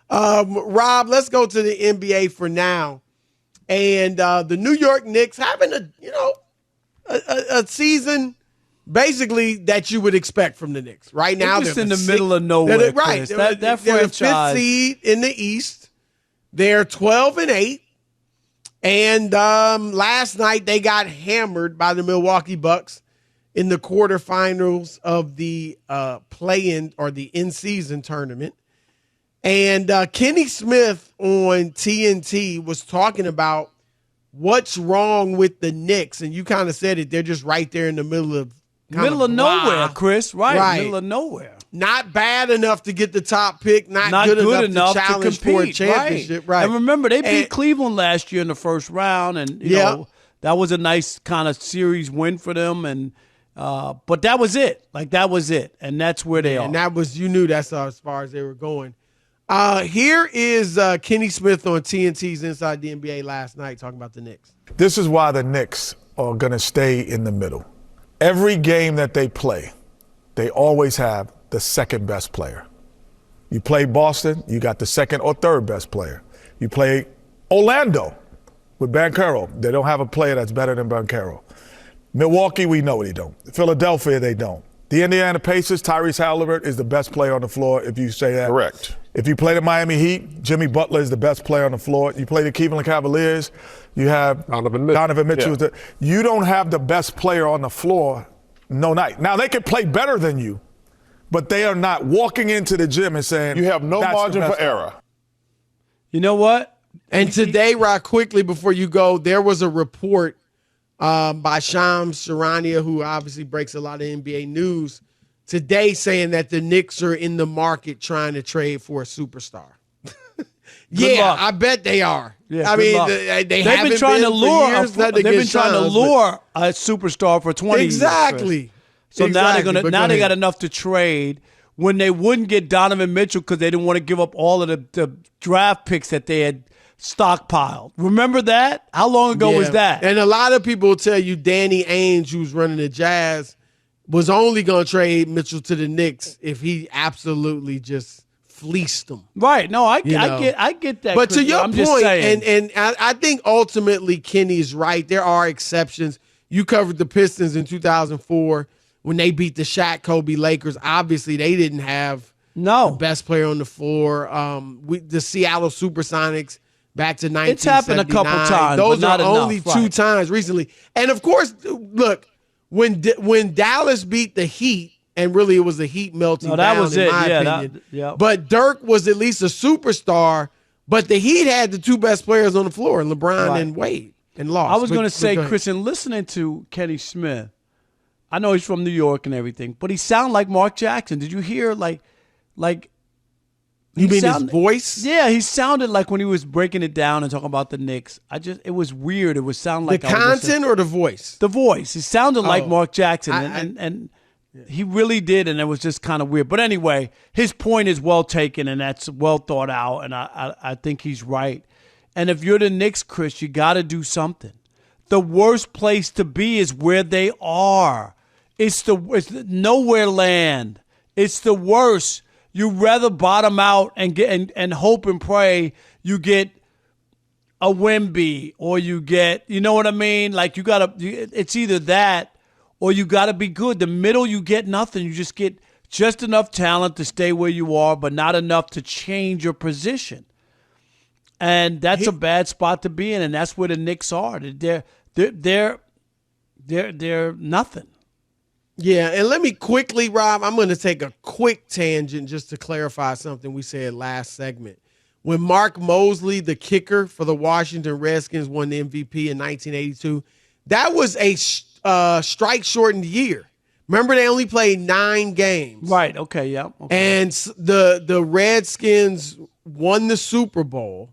Rob, let's go to the NBA for now. And the New York Knicks having a season basically that you would expect from the Knicks. Right now, they're just in the middle of nowhere. Right. That they're franchise. the 5th seed in the East. They're 12-8. And last night they got hammered by the Milwaukee Bucks in the quarterfinals of the play-in or the in-season tournament. And Kenny Smith on TNT was talking about what's wrong with the Knicks. And you kind of said it. They're just right there in the middle of nowhere, Chris. Right. Middle of nowhere. Not bad enough to get the top pick. Not good enough to challenge for a championship. Right. And remember, they beat Cleveland last year in the first round. And, you know, that was a nice kind of series win for them. And but that was it. That was it. And that's where they are. And you knew that's as far as they were going. Here is Kenny Smith on TNT's Inside the NBA last night talking about the Knicks. This is why the Knicks are going to stay in the middle. Every game that they play, they always have the second best player. You play Boston, you got the second or third best player. You play Orlando with Banchero. They don't have a player that's better than Banchero. Milwaukee, we know they don't. Philadelphia, they don't. The Indiana Pacers, Tyrese Halliburton is the best player on the floor, if you say that. Correct. If you play the Miami Heat, Jimmy Butler is the best player on the floor. You play the Cleveland Cavaliers, you have Donovan Mitchell. Yeah. You don't have the best player on the floor no night. Now, they can play better than you, but they are not walking into the gym and saying, you have no margin for error. You know what? And today, Rob, quickly before you go, there was a report by Shams Charania, who obviously breaks a lot of NBA news, today saying that the Knicks are in the market trying to trade for a superstar. Yeah, I bet they are. Yeah, I mean, they've been trying to lure a superstar for 20 years. Exactly. So now they got enough to trade when they wouldn't get Donovan Mitchell because they didn't want to give up all of the draft picks that they had stockpiled. Remember that? How long ago was that? And a lot of people will tell you Danny Ainge, who's running the Jazz, was only going to trade Mitchell to the Knicks if he absolutely just fleeced them. Right. No, I get that. But to your I'm point, just saying. and I think ultimately Kenny's right. There are exceptions. You covered the Pistons in 2004 when they beat the Shaq Kobe Lakers. Obviously, they didn't have the best player on the floor. The Seattle Supersonics back to 1979. It's happened a couple times. Those but not are only enough, two times recently. And of course, look, when Dallas beat the Heat, and really it was the Heat melting down, in my opinion. But Dirk was at least a superstar, but the Heat had the two best players on the floor, LeBron and Wade, and lost. I was going to say, Chris, in listening to Kenny Smith, I know he's from New York and everything, but he sounded like Mark Jackson. Did you hear you mean his voice? Yeah, he sounded like when he was breaking it down and talking about the Knicks. It was weird. It was sound like the content or the voice. The voice. It sounded like Mark Jackson, and he really did, and it was just kind of weird. But anyway, his point is well taken, and that's well thought out, and I think he's right. And if you're the Knicks, Chris, you got to do something. The worst place to be is where they are. It's nowhere land. It's the worst. You'd rather bottom out and get and hope and pray you get a Wemby or you get, you know what I mean? Like it's either that or you got to be good. The middle, you get nothing. You just get just enough talent to stay where you are, but not enough to change your position. And that's a bad spot to be in, and that's where the Knicks are. They're nothing. Yeah, and let me quickly, Rob, I'm going to take a quick tangent just to clarify something we said last segment. When Mark Mosley, the kicker for the Washington Redskins, won the MVP in 1982, that was a strike-shortened year. Remember, they only played 9 games. Right, okay, yeah. Okay. And the Redskins won the Super Bowl.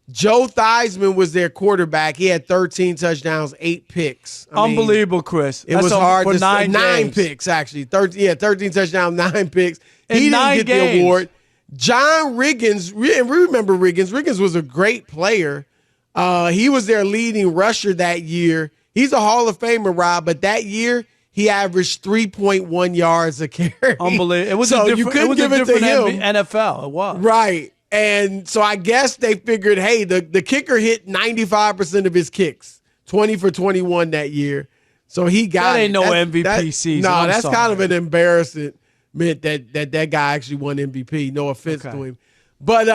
Joe Theismann was their quarterback. He had 13 touchdowns, 8 picks. Unbelievable, Chris. It was hard to say. 9 picks, actually. 13 touchdowns, 9 picks. He didn't get games. the award. John Riggins, we remember Riggins. Riggins was a great player. He was their leading rusher that year. He's a Hall of Famer, Rob, but that year he averaged 3.1 yards a carry. Unbelievable. It was so a different, you couldn't give it to him. NFL. It was. Right. And so I guess they figured, hey, the kicker hit 95% of his kicks, 20 for 21 that year. So he got that ain't no MVP season. No, that's kind of an embarrassment that guy actually won MVP. No offense to him. But,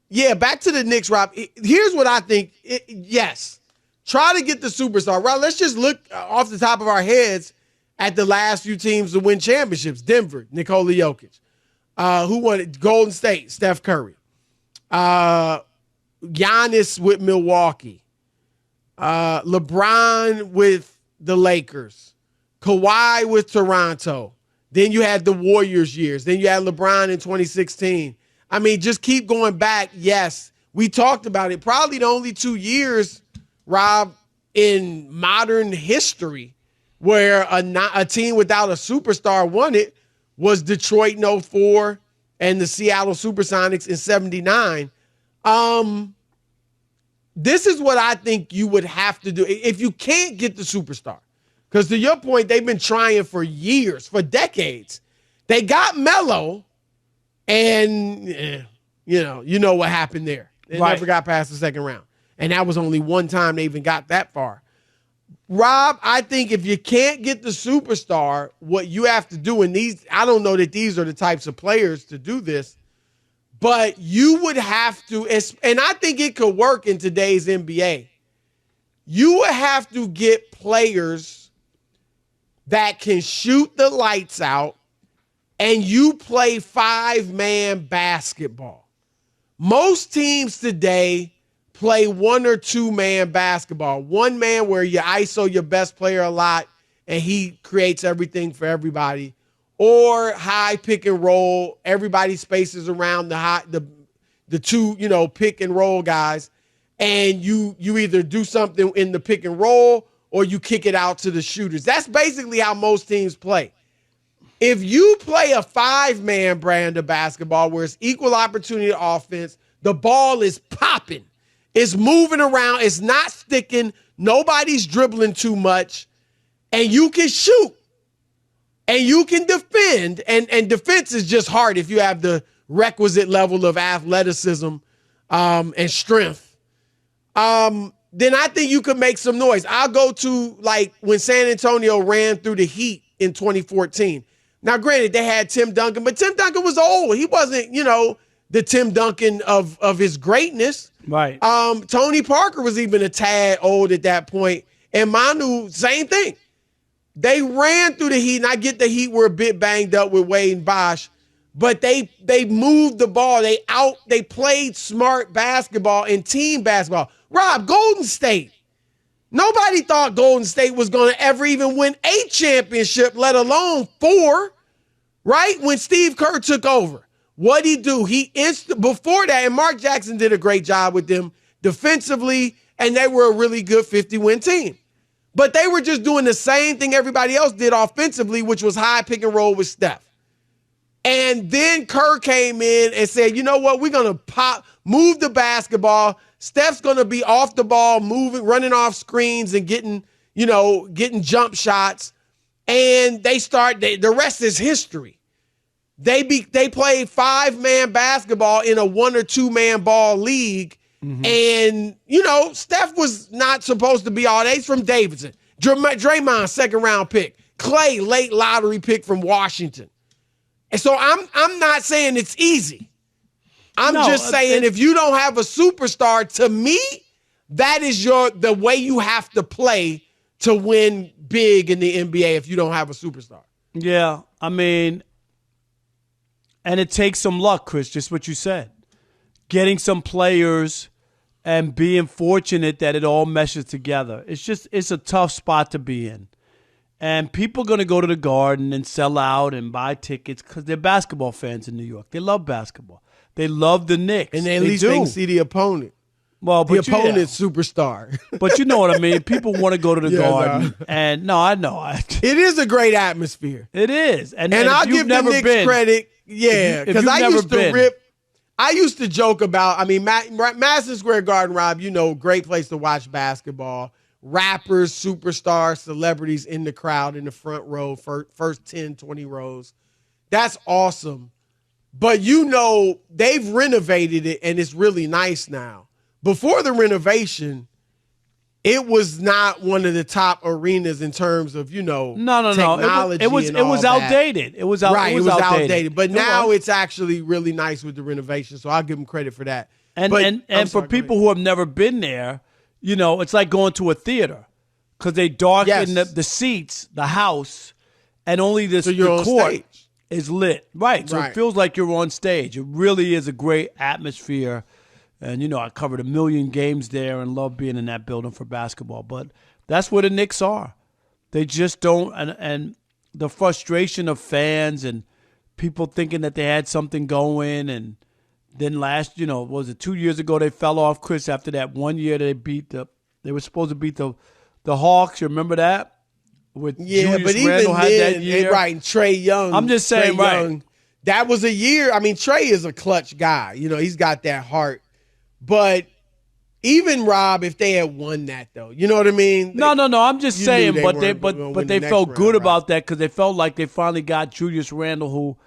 yeah, back to the Knicks, Rob. Here's what I think. Yes, try to get the superstar. Rob, let's just look off the top of our heads at the last few teams to win championships. Denver, Nikola Jokic. Who won it? Golden State, Steph Curry. Giannis with Milwaukee. LeBron with the Lakers. Kawhi with Toronto. Then you had the Warriors years. Then you had LeBron in 2016. I mean, just keep going back. Yes, we talked about it. Probably the only 2 years, Rob, in modern history where a team without a superstar won it was Detroit in 2004 and the Seattle Supersonics in 1979. This is what I think you would have to do if you can't get the superstar. Because to your point, they've been trying for years, for decades. They got Melo, and you know what happened there. They never got past the second round. And that was only one time they even got that far. Rob, I think if you can't get the superstar, what you have to do, and I don't know that these are the types of players to do this, but you would have to, and I think it could work in today's NBA. You would have to get players that can shoot the lights out, and you play 5-man basketball. Most teams today play 1 or 2-man basketball. 1 man where you ISO your best player a lot and he creates everything for everybody. Or high pick and roll. Everybody spaces around the two, pick and roll guys. And you either do something in the pick and roll or you kick it out to the shooters. That's basically how most teams play. If you play a 5-man brand of basketball where it's equal opportunity offense, the ball is popping. It's moving around. It's not sticking. Nobody's dribbling too much. And you can shoot. And you can defend. And defense is just hard if you have the requisite level of athleticism and strength. Then I think you could make some noise. I'll go to like when San Antonio ran through the Heat in 2014. Now, granted, they had Tim Duncan, but Tim Duncan was old. He wasn't, the Tim Duncan of his greatness. Right. Tony Parker was even a tad old at that point. And Manu, same thing. They ran through the Heat, and I get the Heat were a bit banged up with Wade and Bosh, but they moved the ball. They played smart basketball and team basketball. Rob, Golden State. Nobody thought Golden State was going to ever even win a championship, let alone 4, right? When Steve Kerr took over. What'd he do? Before that, and Mark Jackson did a great job with them defensively, and they were a really good 50-win team. But they were just doing the same thing everybody else did offensively, which was high pick and roll with Steph. And then Kerr came in and said, you know what? We're going to move the basketball. Steph's going to be off the ball, moving, running off screens and getting jump shots. And the rest is history. They played 5-man basketball in a 1 or 2-man ball league. Mm-hmm. And, Steph was not supposed to be all that. He's from Davidson. Draymond, 2nd-round pick. Clay, late lottery pick from Washington. And so I'm not saying it's easy. I'm just saying if you don't have a superstar, to me, that is the way you have to play to win big in the NBA if you don't have a superstar. Yeah, I mean, and it takes some luck, Chris, just what you said. Getting some players and being fortunate that it all meshes together. It's a tough spot to be in. And people are going to go to the Garden and sell out and buy tickets because they're basketball fans in New York. They love basketball. They love the Knicks. And at least they can see the opponent. Well, the opponent's superstar. But you know what I mean. People want to go to the Garden. No. And no, I know. It is a great atmosphere. It is. And I'll give the Knicks credit. Yeah, because I used to joke about, Madison Square Garden, Rob, great place to watch basketball. Rappers, superstars, celebrities in the crowd in the front row, first 10, 20 rows. That's awesome. But they've renovated it and it's really nice now. Before the renovation, it was not one of the top arenas in terms of, technology. It was outdated. It was outdated. But now it's actually really nice with the renovation. So I'll give them credit for that. And for people who have never been there, it's like going to a theater because they darken the seats, the house, and only the court is lit. Right. So it feels like you're on stage. It really is a great atmosphere. And, I covered 1 million games there and love being in that building for basketball. But that's where the Knicks are. They just don't. And the frustration of fans and people thinking that they had something going. And then was it 2 years ago they fell off, Chris, after that 1 year they were supposed to beat the Hawks. You remember that? Julius but even Randle had that year. Right, Trae Young. I'm just saying, Young, that was a year. I mean, Trae is a clutch guy. He's got that heart. But even Rob, if they had won that, though, you know what I mean? No. I'm just saying, but they felt good about that because they felt like they finally got Julius Randle, who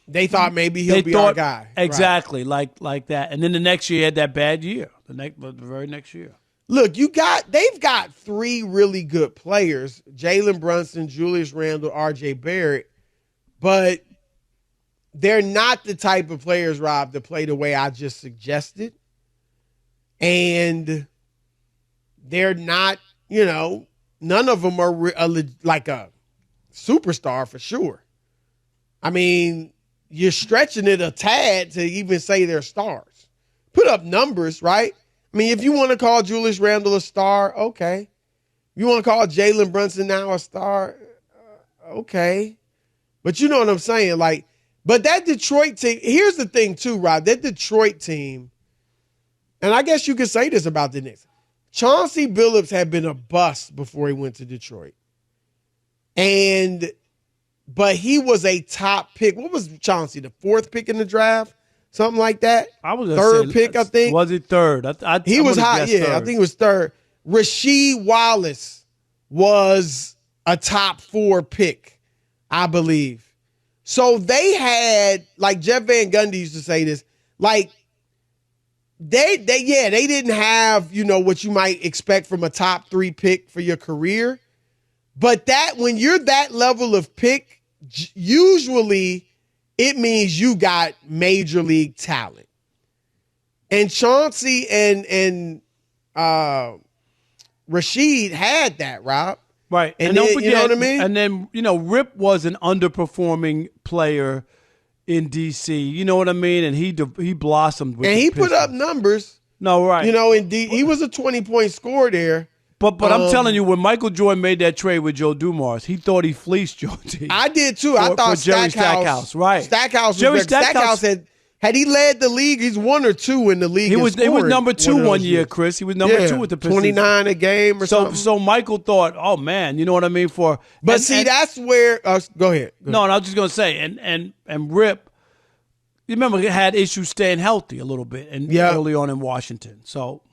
they thought maybe he'll be our guy. Exactly, like that. And then the next year, he had that bad year. The very next year. Look, they've got 3 really good players: Jalen Brunson, Julius Randle, R.J. Barrett, but they're not the type of players, Rob, to play the way I just suggested. And they're not, none of them are like a superstar for sure. I mean, you're stretching it a tad to even say they're stars. Put up numbers, right? I mean, if you want to call Julius Randle a star, okay. You want to call Jalen Brunson now a star, okay. But you know what I'm saying? But that Detroit team, here's the thing too, Rob, that Detroit team, and I guess you could say this about the Knicks. Chauncey Billups had been a bust before he went to Detroit. But he was a top pick. What was Chauncey, the 4th pick in the draft? Something like that? I was third pick, I think. Was it 3rd? He was high, yeah. 3rd. I think it was 3rd. Rasheed Wallace was a top 4 pick, I believe. So they had, like Jeff Van Gundy used to say this, they didn't have, what you might expect from a top 3 pick for your career. But that when you're that level of pick, usually it means you got major league talent. And Chauncey and Rasheed had that, Rob. Right. And don't forget, you know what I mean? And then, Rip was an underperforming player in D.C. You know what I mean? And he blossomed with the put up numbers. No, right. He was a 20-point scorer there. But I'm telling you, when Michael Jordan made that trade with Joe Dumars, he thought he fleeced Joe D. I did too. I thought Stackhouse, right? Stackhouse had he led the league, he's 1 or 2 in the league. He was number 2 one year, Chris. He was number 2 with the Pistons. 29 a game or something. So Michael thought, oh man, you know what I mean? That's where go ahead. No, and I was just gonna say, and Rip, you remember he had issues staying healthy a little bit and early on in Washington. So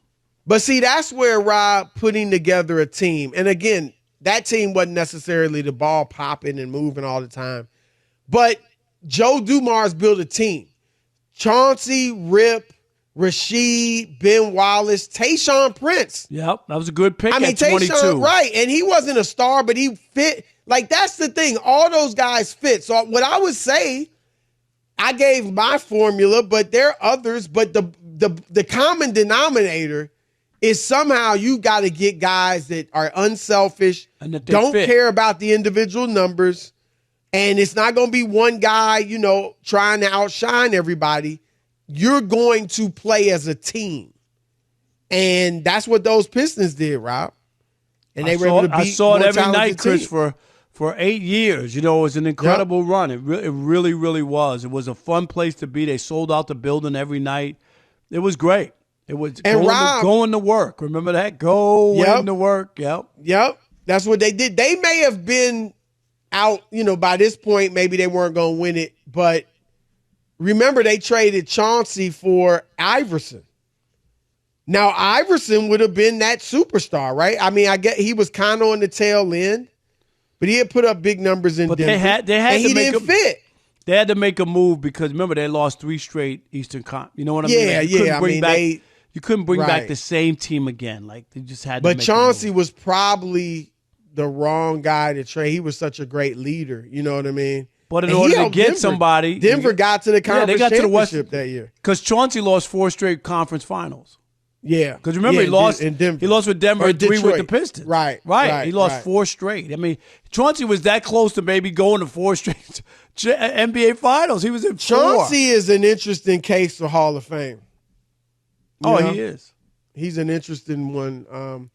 but see, that's where Rob putting together a team. And again, that team wasn't necessarily the ball popping and moving all the time. But Joe Dumars built a team. Chauncey, Rip, Rasheed, Ben Wallace, Tayshaun Prince. Yep, that was a good pick at 22. Tayshaun, right. And he wasn't a star, but he fit. That's the thing. All those guys fit. So what I would say, I gave my formula, but there are others. But the common denominator is somehow you got to get guys that are unselfish, and that don't care about the individual numbers, and it's not going to be one guy, trying to outshine everybody. You're going to play as a team. And that's what those Pistons did, Rob. And they were able to beat I saw it every night, Chris, team. for 8 years. It was an incredible run. It really, really was. It was a fun place to be. They sold out the building every night. It was great. It was going to work. Remember that? Going to work. Yep. That's what they did. They may have been out, by this point, maybe they weren't going to win it. But remember, they traded Chauncey for Iverson. Now, Iverson would have been that superstar, right? I mean, I get he was kind of on the tail end, but he had put up big numbers in Denver. They had and he didn't fit. They had to make a move because remember they lost 3 straight Eastern Conference. You know what I mean? Yeah, Like, you couldn't bring back, you couldn't bring back right. the same team again. Like they just had. But to make Chauncey a move. was probably the wrong guy to trade. He was such a great leader. You know what I mean? But in order to get somebody, Denver got to the conference they got to the West championship that year because Chauncey lost 4 straight conference finals. Yeah, because remember he lost in Denver. He lost with Denver and 3 with the Pistons. Right. He lost 4 straight. I mean, Chauncey was that close to maybe going to 4 straight NBA finals. He was in 4. Chauncey is an interesting case for Hall of Fame. He is. He's an interesting one.